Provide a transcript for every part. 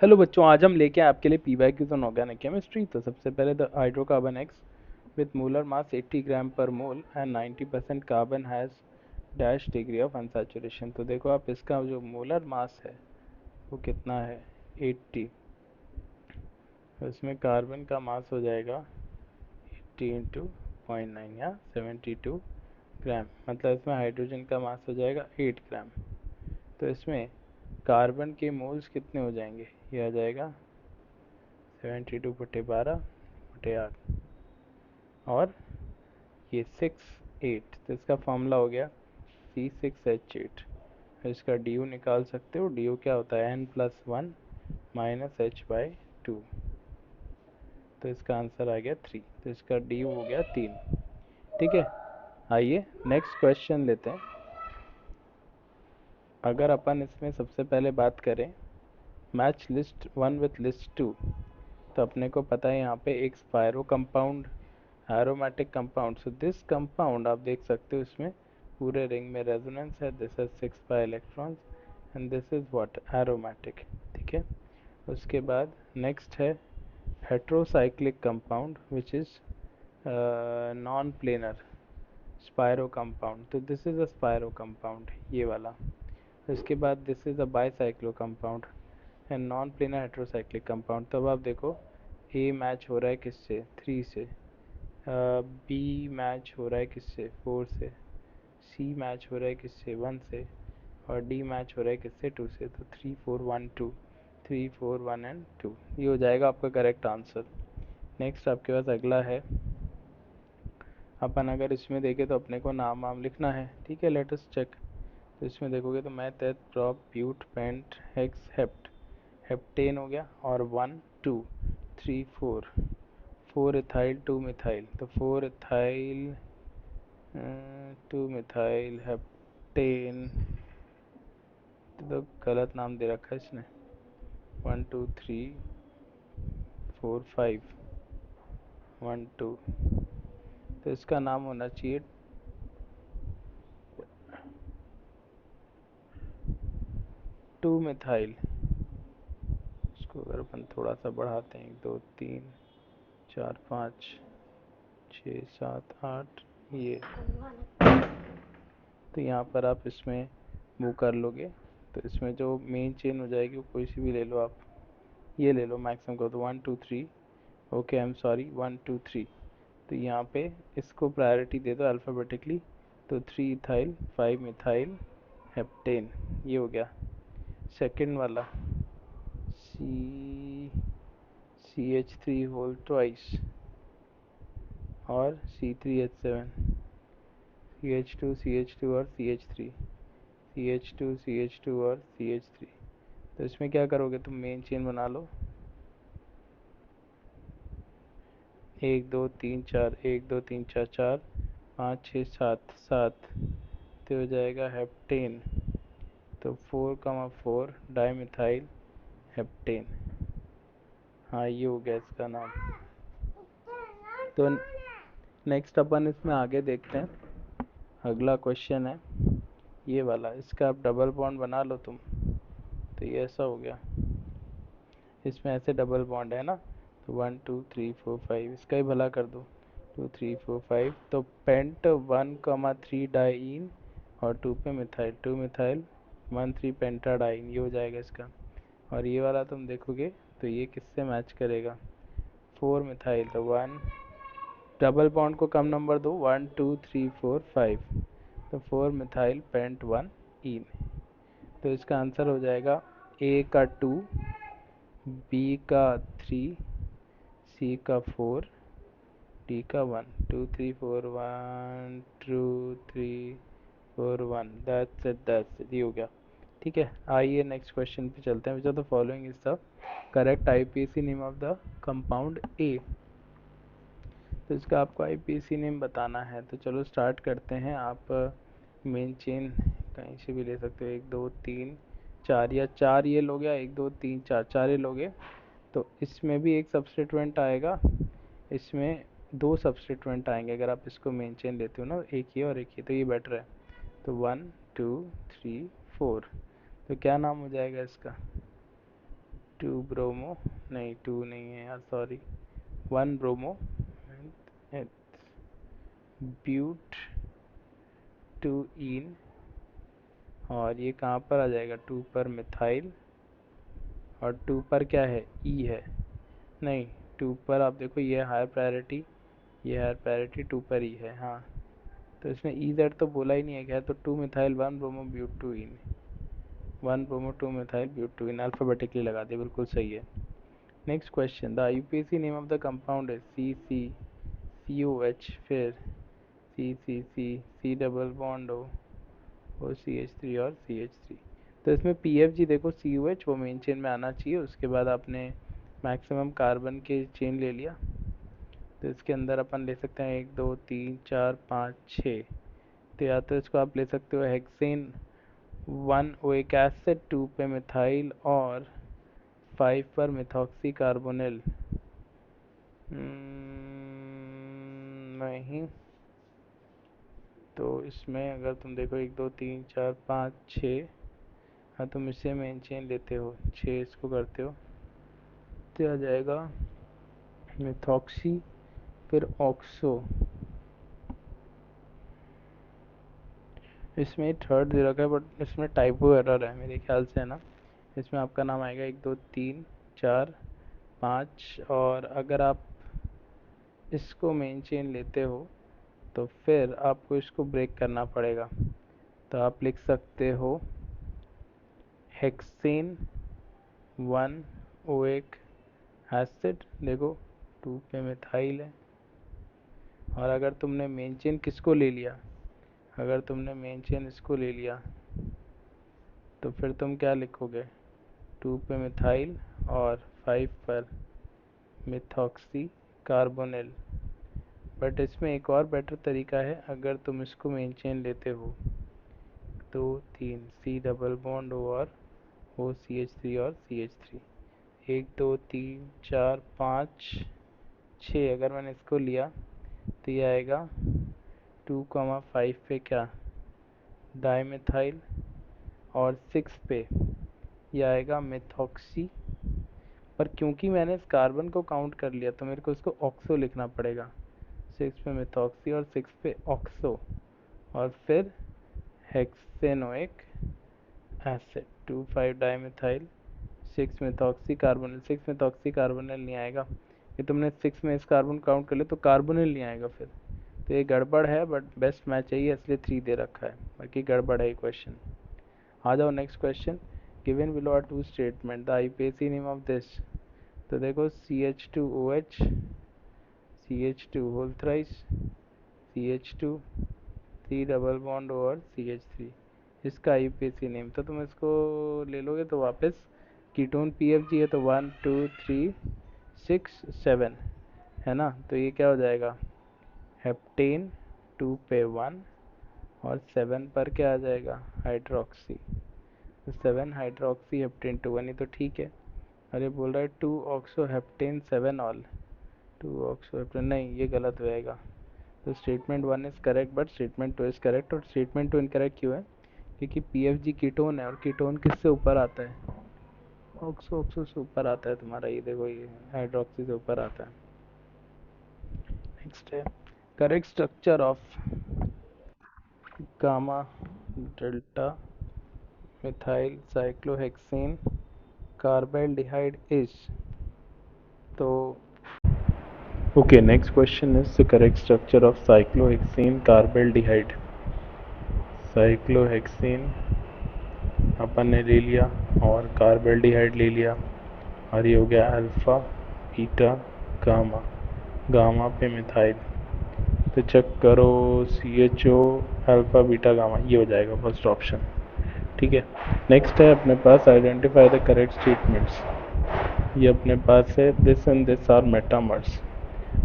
Hello बच्चों, आज हम लेके आए आपके लिए पीवाईक्यूज ऑन ऑर्गेनिक केमिस्ट्री। तो सबसे पहले the hydrocarbon x with molar mass 80 ग्राम पर mole and 90% carbon has dash degree of unsaturation. तो देखो आप, इसका जो मोलर मास है वो कितना है, 80। तो इसमें कार्बन का मास हो जाएगा 80 इंटू 0.9 या 72 ग्राम। मतलब इसमें हाइड्रोजन का मास हो जाएगा 8 ग्राम। तो इसमें कार्बन के मोल्स कितने हो जाएंगे, ये आ जाएगा 72 बटे 12 बटे 8 और ये 6 8। तो इसका फॉर्मूला हो गया C6H8। इसका डी यू निकाल सकते हो। डी यू क्या होता है, N+1 माइनस H/2। तो इसका आंसर आ गया 3। तो इसका डी यू हो गया 3। ठीक है, आइए नेक्स्ट क्वेश्चन लेते हैं। अगर अपन इसमें सबसे पहले बात करें मैच लिस्ट 1 विथ लिस्ट 2, तो अपने को पता है यहाँ पे एक spiro compound, aromatic compound. So this compound आप देख सकते हो, इसमें पूरे रिंग में रेजोनेंस है। This is 6 pi electrons and this is what, aromatic. ठीक है, उसके बाद नेक्स्ट है heterocyclic compound which is non planar spiro compound. तो this is a spiro compound, ये वाला। उसके बाद this is a bicyclo compound and non planar heterocyclic compound. तो अब आप देखो, ए मैच हो रहा है किससे, 3 से। बी मैच हो रहा है किससे, 4 से। सी मैच हो रहा है किससे, 1 से। और डी मैच हो रहा है किससे, 2 से। तो 3 4 1 2, 3 4 1 एंड 2, ये हो जाएगा आपका करेक्ट आंसर। नेक्स्ट आपके पास अगला है। अपन अगर इसमें देखें तो अपने को नाम वाम लिखना है। ठीक है, लेट अस चेक। तो इसमें देखोगे तो मैं तेत prop but pent hex hept, heptane हो गया। और 1 2 3 4, 4 इथाइल 2 मिथाइल। तो 4 इथाइल 2 मिथाइल हेप्टेन। तो गलत नाम दे रखा है इसने। 1 2 3 4 5 1 2। तो इसका नाम होना चाहिए 2 मिथाइल। इसको अगर अपन थोड़ा सा बढ़ाते हैं, 1 2 3 4 5 6 7 8, ये। तो यहाँ पर आप इसमें वो कर लोगे तो इसमें जो मेन चेन हो जाएगी वो कोई सी भी ले लो आप। ये ले लो, मैक्सिमम को तो 1 2 3। Okay, I am sorry, 1 2 3। तो यहाँ पे इसको प्रायोरिटी दे दो अल्फ़ाबेटिकली। तो 3 इथाइल 5 मिथाइल हेप्टेन, ये हो गया। सेकंड वाला CH3 होल ट्वाइस और C3H7, CH2 और CH3, CH2 और CH3। तो इसमें क्या करोगे तुम, मेन चेन बना लो। 1 2 3 4, 1 2 3 4 4 5 6 7 7। तो हो जाएगा हेप्टेन। तो 4 4 डाई मिथाइल हेप्टेन। हाँ, ये हो गया इसका नाम। तो नेक्स्ट अपन इसमें आगे देखते हैं। अगला क्वेश्चन है ये वाला। इसका आप डबल बॉन्ड बना लो तुम। तो ये ऐसा हो गया, इसमें ऐसे डबल बॉन्ड है ना। तो 1 2 3 4 5, इसका ही भला कर दो। 2 3 4 5। तो पेंट 1 3 डाइन और 2 पे मिथाइल, 2 मिथाइल 1 3 पेंटाडाइन, ये हो जाएगा इसका। और ये वाला तुम देखोगे तो ये किससे मैच करेगा, 4 मिथाइल। तो 1, डबल बॉन्ड को कम नंबर दो, 1 2 3 4 5। तो 4 मिथाइल पेंट 1 इन। तो इसका आंसर हो जाएगा ए का 2, बी का 3, सी का 4, डी का 1। 2 3 4 1 2 3 4 1। दैट्स इट, ये हो गया। ठीक है, आइए नेक्स्ट क्वेश्चन पे चलते हैं। Which of the following is the correct IPAC name of the compound A. तो इसका आपको आईपीएसी नेम बताना है। तो चलो स्टार्ट करते हैं। आप मेन चेन कहीं से भी ले सकते हो, 1 2 3 4, या 4 ये लोगे या 1 2 3 4, 4 ये लोगे। तो इसमें भी एक सब्सटीट्यूएंट आएगा, इसमें 2 सब्सटीट्यूएंट आएंगे। अगर आप इसको मेन चेन लेते हो ना, एक ये और एक ये, तो ये बेटर है। तो 1 2 3 4। तो क्या नाम हो जाएगा इसका, 2 ब्रोमो, नहीं 2 नहीं है यार, सॉरी, 1 ब्रोमो ब्यूट 2 इन, और ये कहाँ पर आ जाएगा, 2 पर मिथाइल, और 2 पर क्या है, ई है, नहीं 2 पर आप देखो ये हायर प्रायोरिटी, ये हायर प्रायोरिटी 2 पर ई है, हाँ, तो इसमें ई जेड तो बोला ही नहीं है क्या, तो 2 methyl 1 bromo but 2 yne, 1 bromo 2 methyl but 2 yne, alphabetically लगा दिया, बिल्कुल सही है। Next question, the UPSC name of the compound है C C C O H, फिर C C C C double bond O C H three और C H three. तो इसमें पी एफ जी देखो, सी ओ एच वो main chain में आना चाहिए, उसके बाद आपने मैक्सिमम कार्बन के चेन ले लिया, तो इसके अंदर अपन ले सकते हैं 1 2 3 4 5 6, तो या तो इसको आप ले सकते हो हेक्सेन 1 ओइक एसिड, 2 पे मिथाइल और 5 पर मिथॉक्सी कार्बोनिल। नहीं, तो इसमें अगर तुम देखो 1 2 3 4 5 6, हाँ तुम इससे मेन चेन लेते हो, 6 इसको करते हो, तो आ जाएगा मिथॉक्सी, फिर ऑक्सो, इसमें थर्ड दे रखा है बट इसमें टाइपो एरर है मेरे ख्याल से, है ना, इसमें आपका नाम आएगा 1 2 3 4 5, और अगर आप इसको मेन चेन लेते हो तो फिर आपको इसको ब्रेक करना पड़ेगा, तो आप लिख सकते हो हेक्सेन 1 ओइक एसिड, देखो 2 पे मिथाइल है, और अगर तुमने मेन चेन किसको ले लिया, अगर तुमने मेन चेन इसको ले लिया तो फिर तुम क्या लिखोगे, 2 पे मिथाइल और 5 पर मिथॉक्सी कार्बोनिल। बट इसमें एक और बेटर तरीका है, अगर तुम इसको मेन चेन लेते हो 2 3 सी डबल बॉन्ड ओ और ओ सी एच थ्री और सी एच थ्री, 1 2 3 4 5 6, अगर मैंने इसको लिया तो ये आएगा 2,5 पे क्या, डाईमिथाइल, और 6 पे ये आएगा मिथॉक्सी, पर क्योंकि मैंने इस कार्बन को काउंट कर लिया तो मेरे को इसको ऑक्सो लिखना पड़ेगा, 6 पे मिथॉक्सी और 6 पे ऑक्सो, और फिर hexanoic acid 2 5 dimethyl 6 methoxy carbonyl, 6 methoxy carbonyl नहीं आएगा, ये तुमने 6 में इस कार्बन काउंट कर लिया तो कार्बोनिल नहीं आएगा फिर, तो ये गड़बड़ है, बट बेस्ट मैच चाहिए इसलिए 3 दे रखा है, बाकी गड़बड़ है ये क्वेश्चन। आ जाओ next question, given below are two statement, the IUPAC name of this, तो देखो C H two O H, C H two whole thrice, C H two, C double bond और सी एच थ्री, इसका IUPAC name, तो तुम इसको ले लोगे तो वापस कीटोन पी एफ जी है, तो 1 2 3 6 7, है ना, तो ये क्या हो जाएगा, हेप्टेन 2 पे 1 और 7 पर क्या आ जाएगा, हाइड्रोक्सी, तो 7 हाइड्रोक्सी हेप्टेन टू 1, ये तो ठीक है। अरे बोल रहा है 2 oxo heptane 7 all, 2 oxo heptane, नहीं ये गलत रहेगा, तो statement 1 is correct but statement 2 is correct, और स्टेटमेंट 2 इनकरेक्ट क्यों है, क्योंकि पी एफ जी कीटोन है, और कीटोन किससे ऊपर आता है, ऑक्सो, ऑक्सो से ऊपर आता है तुम्हारा, ये देखो ये हाइड्रोक्सी से ऊपर आता है। नेक्स्ट है correct structure of gamma delta methyl cyclohexane carbaldehyde is, तो okay, next question is the correct structure of cyclohexane carbaldehyde. Cyclohexane अपन ने ले लिया और कार्बेल्डिहाइड ले लिया, और ये हो गया अल्फा बीटा गामा, गामा पे मिथाइल, तो चेक करो C H O alpha beta gamma, ये हो जाएगा फर्स्ट ऑप्शन, ठीक है। नेक्स्ट है अपने पास आइडेंटिफाई द करेक्ट स्टेटमेंट्स, ये अपने पास है this and this are metamers,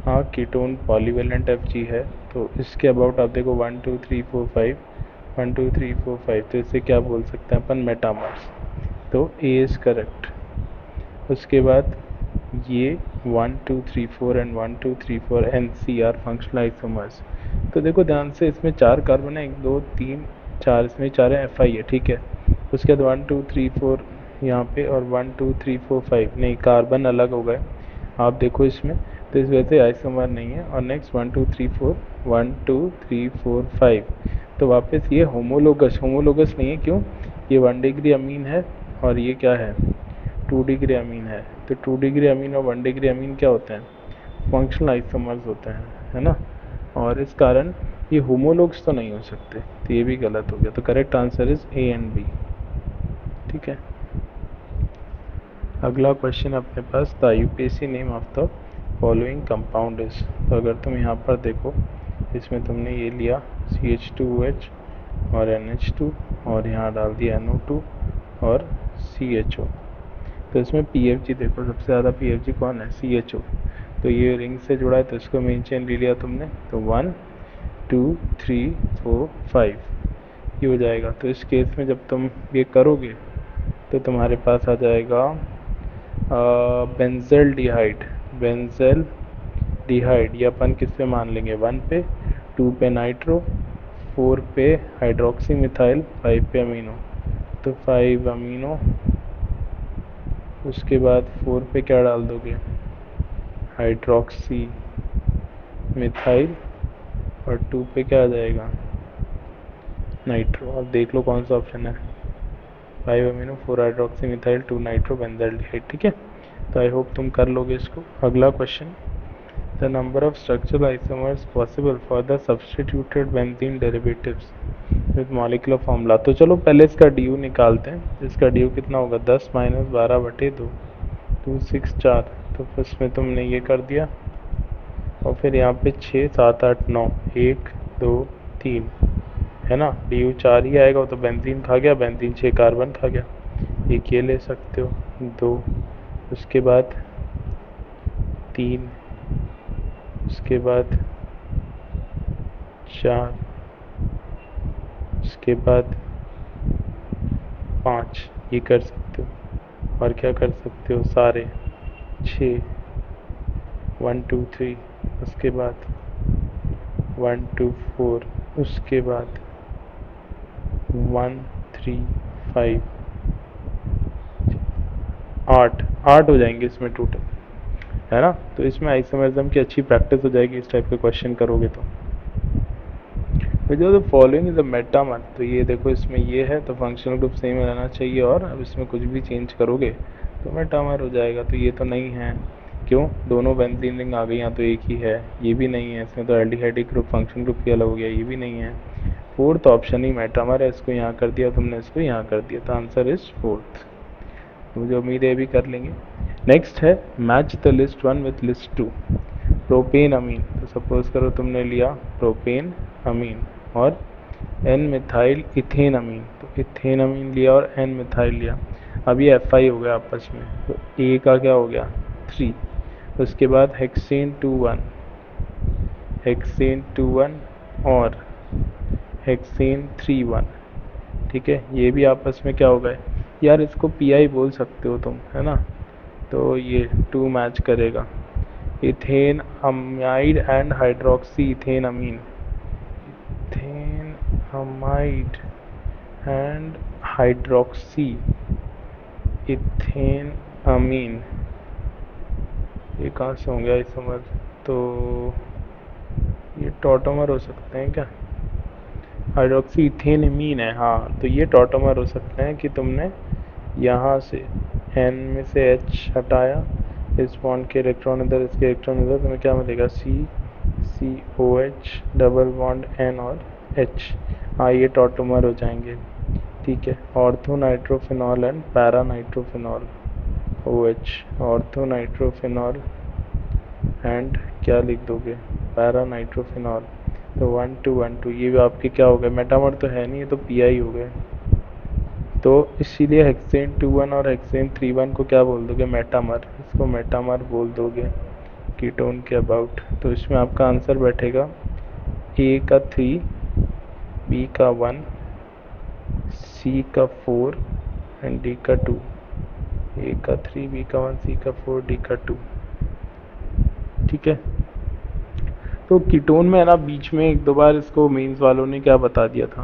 हाँ कीटोन पॉलीवेलेंट एफ जी है, तो इसके अबाउट आप देखो 1 2 3 4 5, 1 2 3 4 5, तो इसे क्या बोल सकते हैं अपन, मेटामर्स, तो ए इज़ करेक्ट। उसके बाद ये 1 2 3 4 and 1 2 3 4 N C R functional isomers, तो देखो ध्यान से इसमें 4 कार्बन है, 1 2 3 4, इसमें 4 है, एफ आई है, ठीक है। उसके बाद 1 2 3 4 यहाँ पे, और 1 2 3 4 5 नहीं, कार्बन अलग हो गए आप देखो इसमें, तो इस वजह से आइसोमर नहीं है। और नेक्स्ट 1 2 3 4, 1 2 3 4 5, तो वापस ये होमोलोगस, होमोलोगस नहीं है, क्यों? ये 1 डिग्री अमीन है और ये क्या है, 2 डिग्री अमीन है। तो 2 डिग्री अमीन और 1 डिग्री अमीन क्या होते हैं, फंक्शनल आइसोमर्स होते हैं, है ना। और इस कारण ये होमोलोग्स तो नहीं हो सकते, तो ये भी गलत हो गया। तो correct answer is A and B. ठीक है, अगला क्वेश्चन अपने पास, the UPSC name of the following compound is. तो अगर तुम यहाँ पर देखो, इसमें तुमने ये लिया CH2OH और NH2 और यहाँ डाल दिया NO2 और CHO। तो इसमें PFG देखो, सबसे ज़्यादा PFG कौन है, CHO। तो ये रिंग से जुड़ा है तो इसको मेन चेन ले लिया तुमने, तो 1 2 3 4 5 ये हो जाएगा। तो इस केस में जब तुम ये करोगे तो तुम्हारे पास आ जाएगा बेंजल डिहाइड, बेंजल डिहाइड। ये अपन किस पे मान लेंगे, 1 पे, 2 पे नाइट्रो, 4 पे हाइड्रोक्सी मिथाइल, 5 पे अमीनो। तो 5 अमीनो, उसके बाद 4 पे क्या डाल दोगे, हाइड्रोक्सी मिथाइल, और 2 पे क्या आ जाएगा, नाइट्रो। अब देख लो कौन सा ऑप्शन है, 5 amino, 4 hydroxy methyl, 2 nitro benzaldehyde. ठीक है, तो आई होप तुम कर लोगे इसको। अगला question, the number of structural isomers possible for the substituted benzene derivatives with molecular formula. तो चलो पहले इसका डी निकालते हैं। इसका डी कितना होगा, 10 माइनस 12/2, 2 6 4। तो फर्स्ट में तुमने ये कर दिया, और फिर यहाँ पे 6 7 8 9, 1 2 3, है ना। डी 4 ही आएगा, तो बेंजीन खा गया, बेंजीन 6 कार्बन खा गया। एक ये ले सकते हो, 2, उसके बाद 3, उसके बाद 4, उसके बाद 5, ये कर सकते हो। और क्या कर सकते हो, सारे 6, 1 2 3, उसके बाद 1 2 4, उसके बाद 1 3 5, 8 हो जाएंगे इसमें टोटल, है ना। तो इसमें आइसोमेरिज्म की अच्छी प्रैक्टिस हो जाएगी, इस टाइप के क्वेश्चन करोगे तो। जो the following is a metamer, तो ये देखो इसमें ये है, तो फंक्शनल ग्रुप सेम रहना चाहिए, और अब इसमें कुछ भी चेंज करोगे तो मेटामर हो जाएगा। तो ये तो नहीं है, क्यों, दोनों बेंजीन रिंग आ गई, यहाँ तो एक ही है। ये भी नहीं है, इसमें तो एल्डिहाइड ग्रुप फंक्शन ग्रुप ही अलग हो गया, ये भी नहीं है। फोर्थ ऑप्शन ही मेटामर है, इसको यहाँ कर दिया तुमने, इसको यहाँ कर दिया, तो आंसर इज फोर्थ। मुझे उम्मीद है भी कर लेंगे। नेक्स्ट है, match the list 1 with list 2, propane amine. तो सपोज करो तुमने लिया प्रोपेन अमीन और एन मिथाइल इथेन अमीन, तो इथेन अमीन लिया और एन मिथाइल लिया। अब ये FI हो गया आपस में, तो ए का क्या हो गया, 3। उसके बाद हेक्सेन 2 1, हेक्सेन 2 1 और हेक्सेन 3 1। ठीक है, ये भी आपस में क्या हो गए यार, इसको PI बोल सकते हो तुम, है ना। तो ये 2 मैच करेगा, ethane amide and hydroxy ethane amine, ethane amide and hydroxy ethane amine, ये कहाँ से होंगे आइसोमर, तो ये टॉटोमर हो सकते हैं क्या, हाइड्रोक्सी इथेन अमीन है, हाँ। तो ये टॉटोमर हो सकते हैं कि तुमने यहाँ से N में से H हटाया, इस बॉन्ड के इलेक्ट्रॉन इधर, इसके इलेक्ट्रॉन इधर, तुम्हें क्या मिलेगा, COH डबल बॉन्ड N और H, हाँ ये टॉटोमर हो जाएंगे। ठीक है, ortho nitrophenol and para nitrophenol, OH, ortho nitrophenol and क्या लिख दोगे, पैरा नाइट्रोफिनॉल। तो 1 2 1 2, ये भी आपके क्या हो गए, मेटामर तो है नहीं, ये तो PI हो गए। तो इसीलिए हेक्सेन 2 1 और हेक्सेन 3 1 को क्या बोल दोगे, मेटामर, इसको मेटामर बोल दोगे कीटोन के अबाउट। तो इसमें आपका आंसर बैठेगा A का 3, B का 1, C का 4 एंड D का 2। A का 3, B का 1, C का 4, D का 2। ठीक है, तो कीटोन में है ना, बीच में एक दो बार इसको मेंस वालों ने क्या बता दिया था,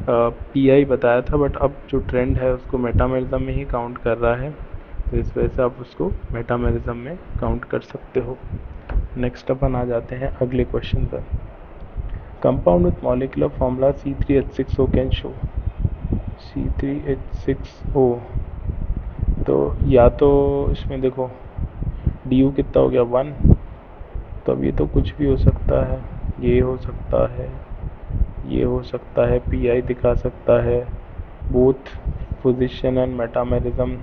पी आई बताया था, बट अब जो ट्रेंड है उसको मेटामेरिज्म में ही काउंट कर रहा है, तो इस वजह से आप उसको मेटामेरिज्म में काउंट कर सकते हो। नेक्स्ट अपन आ जाते हैं अगले क्वेश्चन पर। Compound with molecular formula C3H6O can show. C3H6O, तो या तो इसमें देखो डी यू कितना हो गया 1, तो अब ये तो कुछ भी हो सकता है, ये हो सकता है, ये हो सकता है, पी आई दिखा सकता है, both position and metamerism.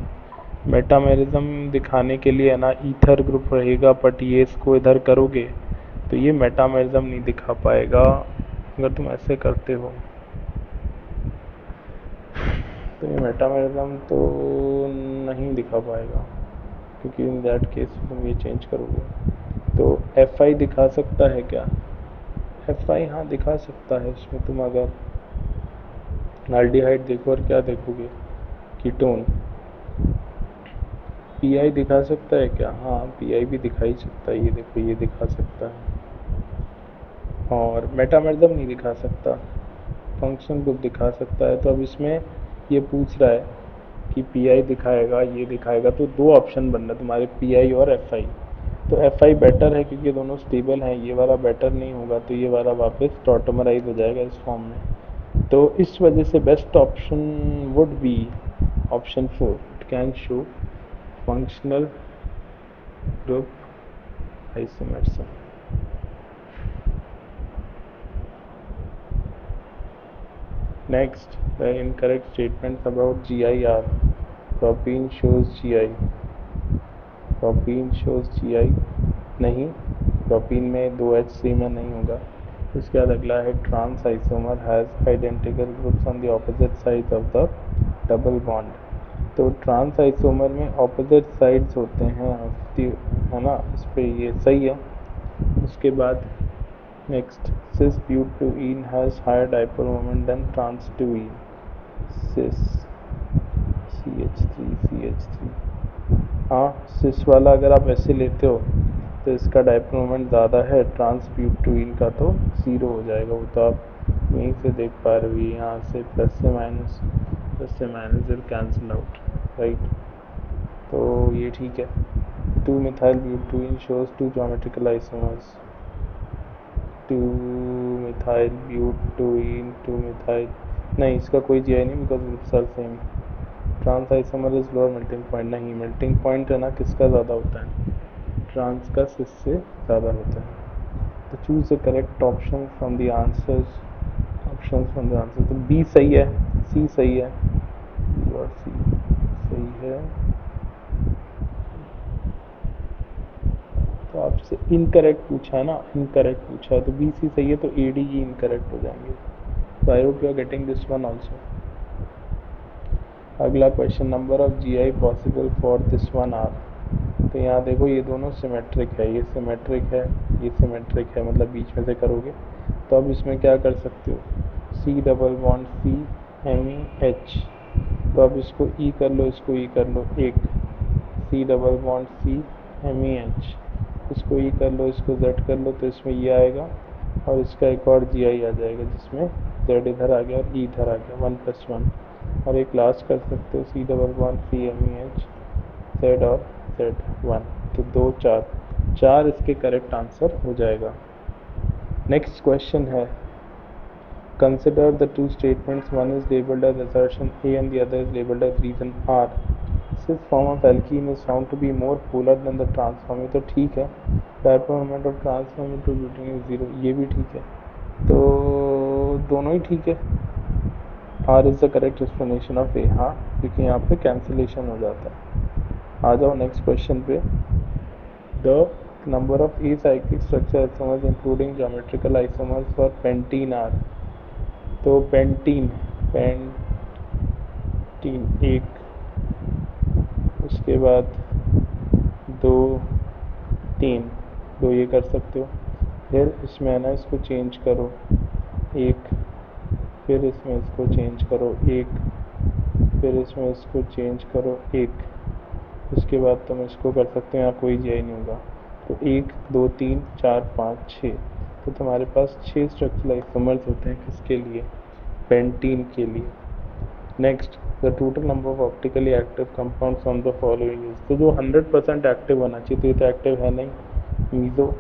Metamerism दिखाने के लिए है ना ईथर ग्रुप रहेगा, बट ये इसको इधर करोगे तो ये मेटामेरिज्म नहीं दिखा पाएगा। अगर तुम ऐसे करते हो तो ये मेटामेरिज्म तो नहीं दिखा पाएगा, क्योंकि इन दैट केस तुम ये चेंज करोगे। तो एफ आई दिखा सकता है क्या? एफ आई हाँ दिखा सकता है। इसमें तुम अगर एल्डिहाइड देखो और क्या देखोगे, कीटोन। पी आई दिखा सकता है क्या? हाँ पी आई भी दिखा ही सकता है, ये देखो ये दिखा सकता है। और मेटामेरिज्म नहीं दिखा सकता, फंक्शन ग्रुप दिखा सकता है। तो अब इसमें ये पूछ रहा है कि पी आई दिखाएगा, ये दिखाएगा, तो दो ऑप्शन बन रहे तुम्हारे, पी आई और एफ आई। तो एफ आई बेटर है क्योंकि दोनों स्टेबल हैं, ये वाला बेटर नहीं होगा, तो ये वाला वापस टॉटमराइज हो जाएगा इस फॉर्म में। तो इस वजह से best option would be option 4, it can show functional group isomerism. Next, the incorrect statements about GI are: propene shows GI, propene shows GI नहीं, propene में 2H3 में नहीं होगा। उसके बाद अगला है trans isomer has identical groups on the opposite sides of the double bond। तो ट्रांस आइसोमर में ऑपोजिट साइड्स होते हैं, है ना, इस पे ये सही है। उसके बाद next, cis butene has higher dipole moment than trans 2ene। cis CH3 हाँ, सिस वाला अगर आप ऐसे लेते हो तो इसका डाइपोल मोमेंट ज़्यादा है, ट्रांस ब्यूटुइन का तो ज़ीरो हो जाएगा। वो तो आप यहीं से देख पा रहे हो, यहाँ से प्लस से minus will cancel out, right. तो ये ठीक है। 2 methyl butyne shows 2 geometrical isomers. 2 methyl butyne 2 methyl, नहीं इसका कोई जी आई नहीं, because groups are same. Trans isomer is lower melting point, नहीं मेल्टिंग पॉइंट है ना किसका ज़्यादा होता है, ट्रांस का सिस से ज़्यादा होता है। तो choose the correct option from the answers, option from the answer. तो बी सही है, सी सही है, बी और सी सही है। तो आपसे इनकरेक्ट पूछा है ना, इनकरेक्ट पूछा है, तो बी सी सही है, तो ए डी ई इनकरेक्ट हो जाएंगे। तो I hope you are getting this one also. अगला question, number of G I possible for this one are. तो यहाँ देखो ये दोनों सिमेट्रिक है, ये सिमेट्रिक है, ये सिमेट्रिक है, मतलब बीच में से करोगे। तो अब इसमें क्या कर सकते हो, C double bond C M E H. तो अब इसको ई कर लो, इसको ई कर लो, एक C double bond C M E H, इसको ई कर लो, इसको जेड कर लो, तो इसमें ये आएगा और इसका एक और जी आई आ जाएगा जिसमें जेड इधर आ गया और ई इधर आ गया, 1+1। और एक लास्ट कर सकते हो C double bond C M E H Z और Z1। तो 2 4 4 इसके करेक्ट आंसर हो जाएगा। नेक्स्ट क्वेश्चन है, consider the two statements, one is labelled as assertion A and the other is labeled as reason R। This form of alkene is found to be more polar than the trans form। ये तो ठीक है, dipole moment of trans form two butane is 0, ये भी ठीक है। तो दोनों ही ठीक है। R is the correct explanation of A, हाँ क्योंकि यहाँ पे कैंसिलेशन हो जाता है। आ जाओ नेक्स्ट क्वेश्चन पे। The number of acyclic structure isomers including geometrical isomers for pentene are। तो पेंटीन एक, उसके बाद 2 3, दो ये कर सकते हो। फिर इसमें है ना इसको चेंज करो एक, फिर इसमें इसको चेंज करो एक, फिर इसमें इसको चेंज करो एक। उसके बाद तुम इसको कर सकते हो, यहाँ कोई जी आई नहीं होगा। तो 1 2 3 4 5 6, तो तुम्हारे पास 6 स्ट्रक्चरल आइसोमर्स होते हैं किसके लिए, पेंटीन के लिए। Next, the total number of optically active compounds from the following is, तो जो 100% एक्टिव होना चाहिए तो ये तो एक्टिव है नहीं, मीज़ो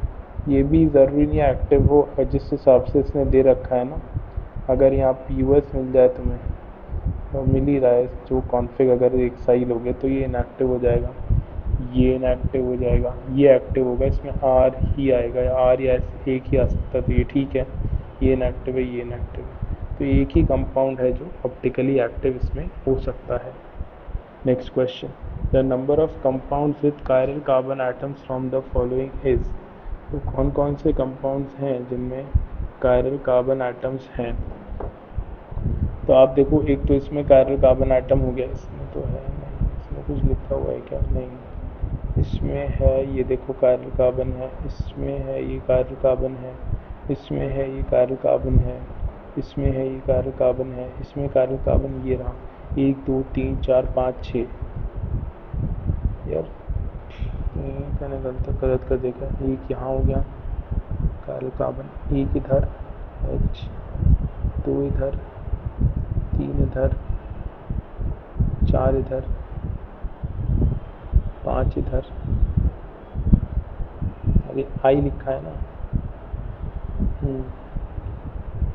ये भी ज़रूरी नहीं है एक्टिव हो, जिस हिसाब से इसने दे रखा है ना, अगर यहाँ POS मिल जाए तुम्हें तो मिल ही रहा है, जो कॉन्फ़िग अगर एक सही लोगे तो ये इनएक्टिव हो जाएगा, ये इनएक्टिव हो जाएगा, ये एक्टिव होगा, इसमें R ही आएगा या R या S एक ही आ सकता है, तो ये ठीक है, ये इनएक्टिव है, ये इनएक्टिव है, तो एक ही कंपाउंड है जो ऑप्टिकली एक्टिव इसमें हो सकता है। Next question, the number of compounds with chiral carbon atoms from the following is, तो कौन कौन से कंपाउंड्स हैं जिनमें कायरल कार्बन एटम्स हैं, तो आप देखो एक तो इसमें कायरल कार्बन एटम हो गया, इसमें तो है नहीं, इसमें कुछ लिखा हुआ है क्या, नहीं, इसमें है, ये देखो कायरल कार्बन है, इसमें है ये कायरल कार्बन है, इसमें है ये कायरल कार्बन है, इसमें है ये कायरल कार्बन है, इसमें कायरल कार्बन ये रहा, 1 2 3 4 5 6, यार मैंने गलत कर देखा, एक यहाँ हो गया कायरल कार्बन, एक इधर H, 2 इधर, 3 इधर, 4 इधर, 5 इधर, अरे I लिखा है ना,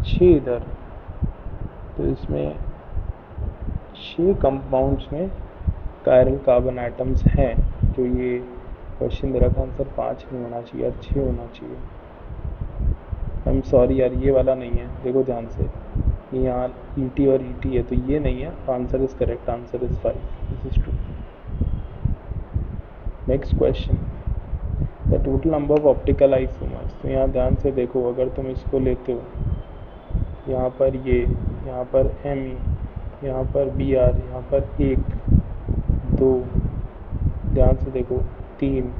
6 इधर, तो इसमें 6 कंपाउंड्स में कायरल कार्बन एटम्स हैं, तो ये क्वेश्चन मेरा का आंसर 5 नहीं होना चाहिए और 6 होना चाहिए। आई एम सॉरी यार, ये वाला नहीं है, देखो ध्यान से, ये यहाँ ET और ET है, तो ये नहीं है, answer is correct, answer is 5, this is true. Next question, the total number of optical isomers, तो यहाँ ध्यान से देखो, अगर तुम इसको लेते हो, यहाँ पर ये, यहाँ पर ME, यहाँ पर BR, यहाँ पर 1 2, ध्यान से देखो 3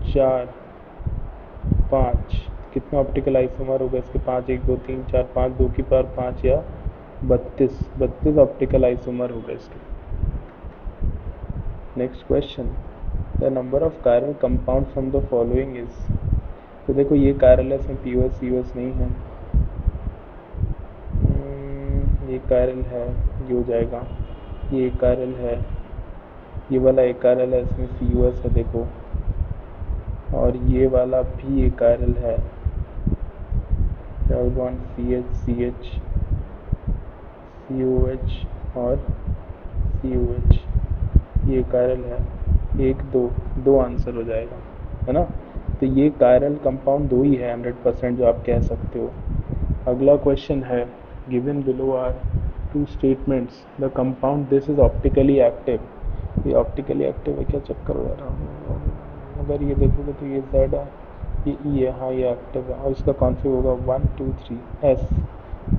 4 5, कितने ऑप्टिकल आइसोमर होगा इसके, 5 1 2 3 4 5, 2 की पावर 5 या 32 ऑप्टिकल आइसोमर होगा इसके। Next question, the number of chiral compound from the following is, तो देखो ये कायरल है, इसमें POS COS नहीं है, ये कायरल है, ये हो जाएगा, ये कायरल है, ये वाला एक कायरल है, इसमें COS है देखो, और ये वाला भी एक कायरल है, double bond CH CH COH और COH, ये कायरल है, 1 2 2 आंसर हो जाएगा, है ना, तो ये कायरल कंपाउंड 2 ही है 100% जो आप कह सकते हो। अगला क्वेश्चन है, given below are 2 statements, the compound this is optically active, ये ऑप्टिकली एक्टिव है, क्या चक्कर हो रहा है, अगर ये देखोगे तो ये Z है, ये E है, हाँ ये एक्टिव है, और इसका कॉन्फिग होगा 1 2 3 S,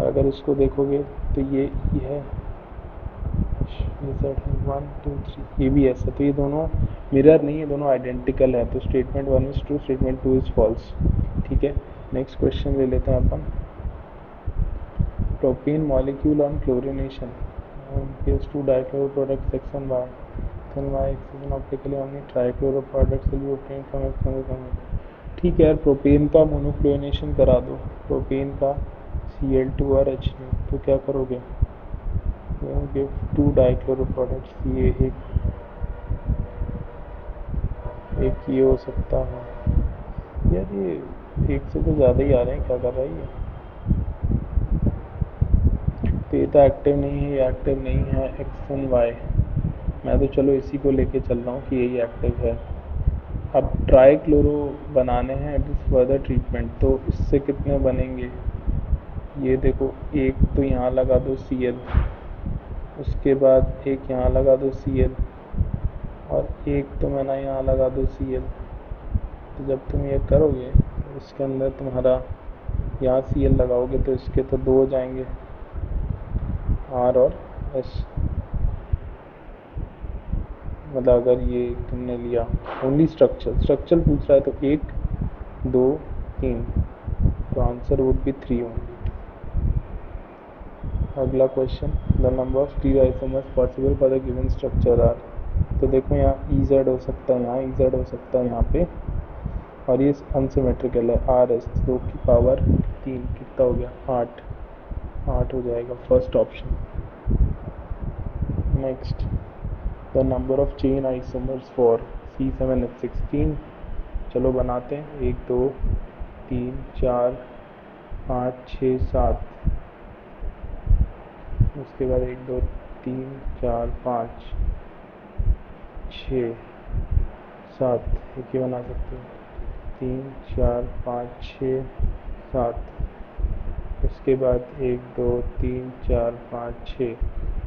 और अगर इसको देखोगे तो ये E है, ये Z है, 1 2 3, ये भी S है, तो ये दोनों मिरर नहीं है, दोनों आइडेंटिकल है, तो statement 1 is true, statement 2 is false, ठीक है। नेक्स्ट क्वेश्चन ले लेते हैं अपन, propane molecule on chlorination gives 2 dichloro products X and Y, then Y X is optically only trichloro products will be obtained from X and Y, ठीक है यार, propane का मोनोक्लोरिनेशन करा दो, प्रोपेन का Cl2 और H2, तो क्या करोगे, गिव 2 डाइक्लोरो प्रोडक्ट्स, ये एक ये हो सकता है, यार ये एक से तो ज़्यादा ही आ रहे हैं, क्या कर रहा है ये, तो ये तो एक्टिव नहीं है, ये एक्टिव नहीं है, X and Y, मैं तो चलो इसी को लेके चल रहा हूँ कि यही एक्टिव है। अब ट्राइक्लोरो बनाने हैं एट दिस फर्दर ट्रीटमेंट, तो इससे कितने बनेंगे, ये देखो, एक तो यहाँ लगा दो Cl, उसके बाद एक यहाँ लगा दो Cl, और एक तो मैं ना यहाँ लगा दो Cl, तो जब तुम ये करोगे तो इसके अंदर तुम्हारा यहाँ Cl लगाओगे तो इसके तो 2 हो जाएंगे, R और S, मतलब अगर ये तुमने लिया ओनली स्ट्रक्चर पूछ रहा है, तो 1 2 3, तो आंसर वुड बी 3 ओनली। अगला question, the number of stereoisomers possible for the given structure are, तो देखो यहाँ EZ हो सकता है, यहाँ EZ हो सकता है यहाँ पे, और ये अनसिमेट्रिकल है, RS 2 की पावर 3, कितना हो गया 8, 8 हो जाएगा first option. Next, the number of chain isomers for C7H16। चलो बनाते हैं, 1 2 3 4 5 6 7। उसके बाद 1 2 3 4 5 6 7, एक ही बना सकते हो, 3 4 5 6 7। उसके बाद 1 2 3 4 5 6।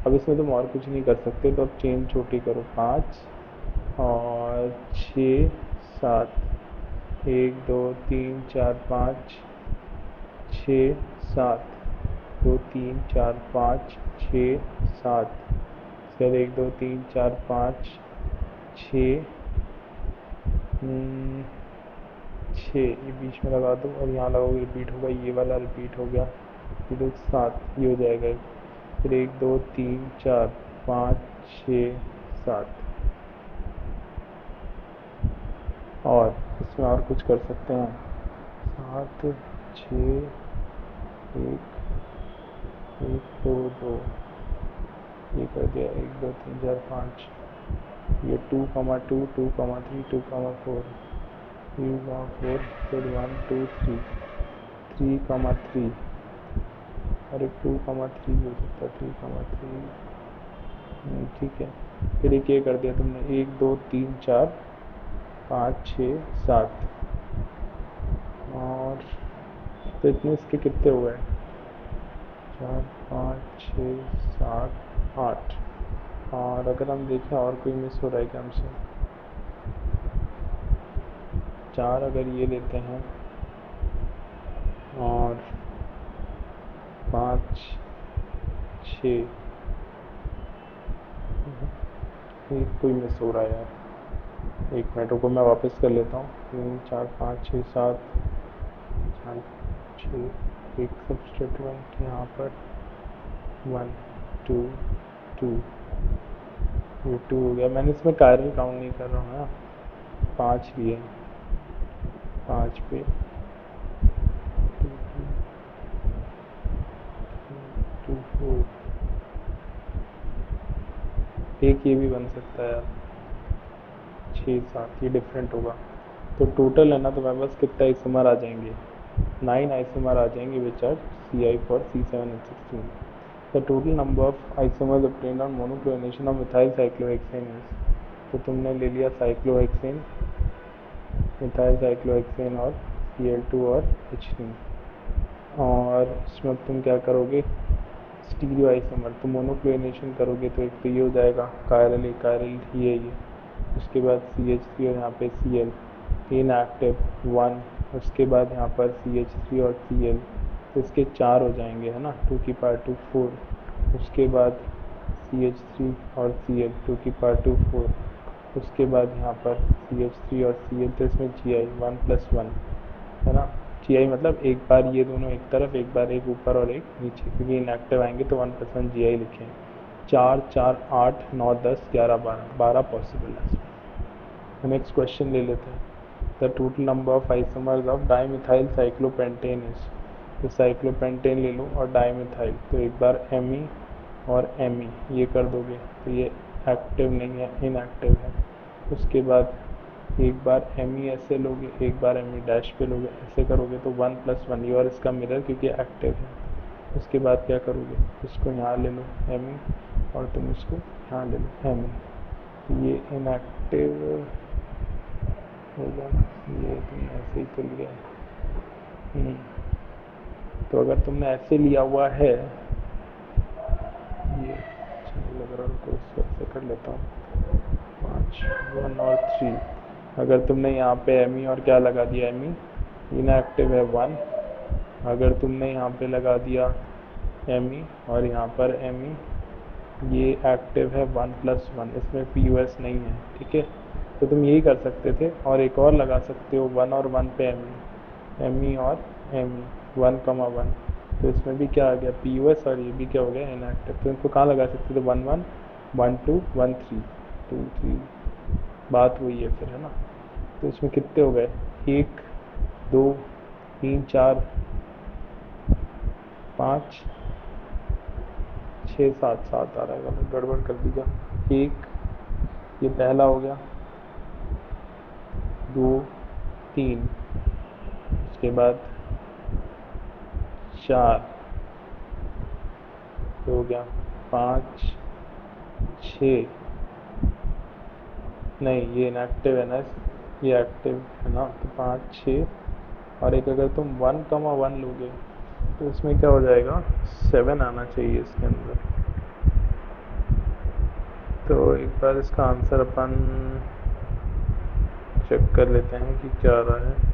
अब इसमें तुम और कुछ नहीं कर सकते, तो अब चेन छोटी करो, 5 और 6 7। 1 2 3 4 5 6 7, 2 3 4 5 6 7। उसके बाद 1 2 3 4 5 6 6, ये बीच में लगा दो और यहाँ लगाओगे, रिपीट होगा, ये वाला रिपीट हो गया, ये तो 7, ये हो जाएगा। फिर 1 2 3 4 5 6 7। और इसमें और कुछ कर सकते हैं, 7 6 1 1 2 2, ये कर दिया, 1 2 3 4 5। ये 2 2 2 3 2 4, 3 4, फिर 1 2 3 3 3। और एक 2 3 हो सकता है, 3 3। ठीक है। फिर एक ये कर दिया तुमने, 1 2 3 4 5 6 7। और तो इतने इसके कितने हुए, 4 5 6 7 8। और अगर हम देखें और कोई मिस हो रहा है क्या हमसे, 4 अगर ये लेते हैं और 5 6, एक कोई मिस हो रहा है यार, 1 मिनट को मैं वापस कर लेता हूँ। 3 4 5 6 7 4 6, एक सब्सटीट्यूएंट यहाँ पर, 1 2 2, ये 2 हो गया। मैंने इसमें कायरल काउंट नहीं कर रहा हूँ ना, 5 लिए, 5 पे 2 4। एक ये भी बन सकता है यार, 6 7, ये डिफरेंट होगा। तो टोटल है ना, तो मेरे पास कितना आइसोमर आ जाएंगे, 9 आइसोमर आ जाएंगे which are CI for C7H16। The total number of isomers obtained on monochlorination of methyl cyclohexane is. तो तुमने ले लिया साइक्लोहेक्सेन, मिथाइल साइक्लोहेक्सेन और Cl2 और H3। और इसमें तुम क्या करोगे, स्टीरियो आइसोमर, तो मोनोक्लोरिनेशन करोगे तो एक तो ये हो जाएगा कायरल, एक कायरल ये। उसके बाद CH3 और यहाँ पे Cl, इनएक्टिव 1। उसके बाद यहाँ पर CH3 और Cl, तो इसके 4 हो जाएंगे, है ना, 2 की पावर 2 4। उसके बाद CH3 और Cl 2 की पावर 2 4। उसके बाद यहाँ पर CH3 और Cl, तो इसमें Gi 1+1, है ना। Gi मतलब एक बार ये दोनों एक तरफ, एक बार एक ऊपर और एक नीचे, क्योंकि इनएक्टिव आएंगे तो 1+1 Gi लिखें। 4 4 8 9 10 11 12, 12 पॉसिबल है। नेक्स्ट क्वेश्चन ले लेते हैं, the total number of isomers of dimethyl cyclopentane is. तो साइक्लोपेंटेन ले लो और डाइमिथाइल, तो एक बार Me और Me ये कर दोगे, तो ये एक्टिव नहीं है, इनएक्टिव है। उसके बाद एक बार Me ऐसे लोगे, एक बार Me डैश पे लोगे, ऐसे करोगे तो 1+1, ये और इसका मिरर क्योंकि एक्टिव है। उसके बाद क्या करोगे, इसको यहाँ ले लो Me, और तुम इसको यहाँ ले लो Me, ये इनएक्टिव होगा, ये तुमने ऐसे ही तो लिया है। तो अगर तुमने ऐसे लिया हुआ है, ये लग रहा है, तो इसको ऐसे कर लेता हूँ, 5 1 और 3। अगर तुमने यहाँ पे Me और क्या लगा दिया, Me इनएक्टिव है 1। अगर तुमने यहाँ पे लगा दिया Me और यहाँ पर Me, ये एक्टिव है 1+1, इसमें POS नहीं है, ठीक है। तो तुम यही कर सकते थे, और एक और लगा सकते हो 1 और 1 पे Me और Me 1,1। तो इसमें भी क्या आ गया, POS, और ये भी क्या हो गया, इनएक्टिव। तो इनको कहाँ लगा सकते थे, 1 1 1 2 1 3 2 3, बात वही है फिर, है ना। तो इसमें कितने हो गए, 1 2 3 4 5 6 7 7 आ रहा है, गलत गड़बड़ कर दिया। एक, ये पहला हो गया, 2 3, उसके बाद 4 हो गया, 5 6, नहीं ये इनएक्टिव है ना, ये एक्टिव है ना, तो 5 6 और एक अगर तुम 1 लोगे तो इसमें क्या हो जाएगा, 7 आना चाहिए इसके अंदर। तो एक बार इसका आंसर अपन चेक कर लेते हैं कि क्या आ रहा है।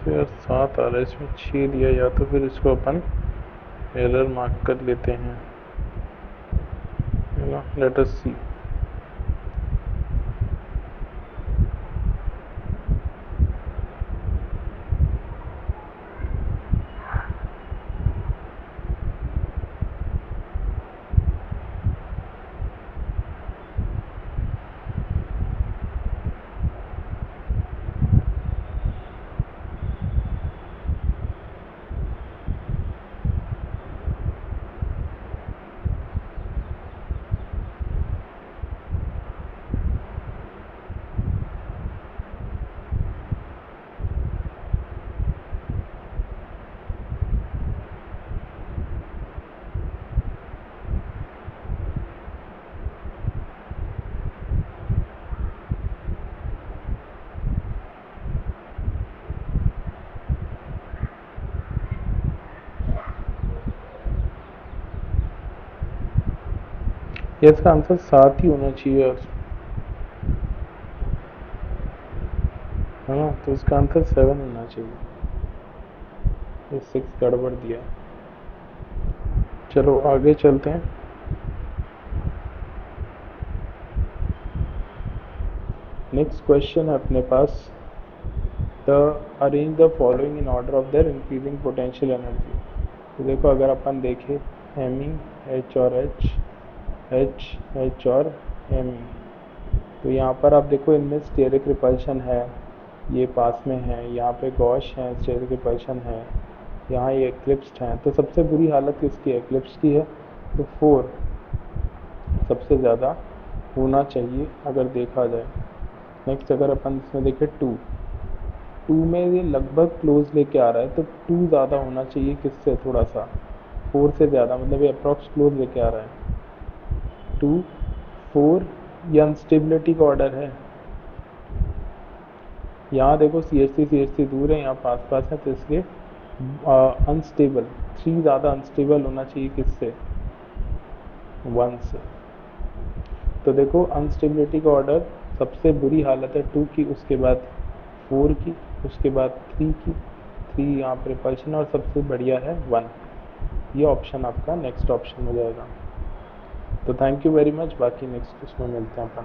तो यार 7 आ रहा है, इसमें 6 दिया, या तो फिर इसको अपन एरर मार्क कर लेते हैं, है ना। लेट अस सी। ये इसका आंसर 7 ही होना चाहिए यार, है ना, तो इसका आंसर 7 होना चाहिए, ये 6 गड़बड़ दिया। चलो आगे चलते हैं। नेक्स्ट क्वेश्चन है अपने पास, the arrange the following in order of their increasing potential energy. तो देखो अगर अपन देखें एम एच और एच, एच एच और एम, तो यहाँ पर आप देखो इनमें स्टेरिक रिपल्शन है, ये पास में है, यहाँ पे गॉश है, स्टेरिक रिपल्शन है, यहाँ ये एक्लिप्स्ड है। तो सबसे बुरी हालत किसकी है, एक्लिप्स की है, तो 4 सबसे ज़्यादा होना चाहिए अगर देखा जाए। नेक्स्ट अगर अपन इसमें देखें 2 में ये लगभग क्लोज लेके आ रहा है, तो 2 ज़्यादा होना चाहिए किससे, थोड़ा सा 4 से ज़्यादा, मतलब ये अप्रॉक्स क्लोज लेके आ रहा है। 2 4 ये अनस्टेबिलिटी का ऑर्डर है, यहाँ देखो सी एच सी दूर है, यहाँ पास पास है, तो इसलिए अनस्टेबल 3 ज़्यादा अनस्टेबल होना चाहिए किससे, 1 से। तो देखो अनस्टेबिलिटी का ऑर्डर सबसे बुरी हालत है 2 की, उसके बाद 4 की, उसके बाद 3 की, 3 यहाँ पर रिपल्शन, और सबसे बढ़िया है 1। ये ऑप्शन आपका नेक्स्ट ऑप्शन हो जाएगा। तो थैंक यू वेरी मच, बाकी नेक्स्ट उसमें मिलते हैं अपन।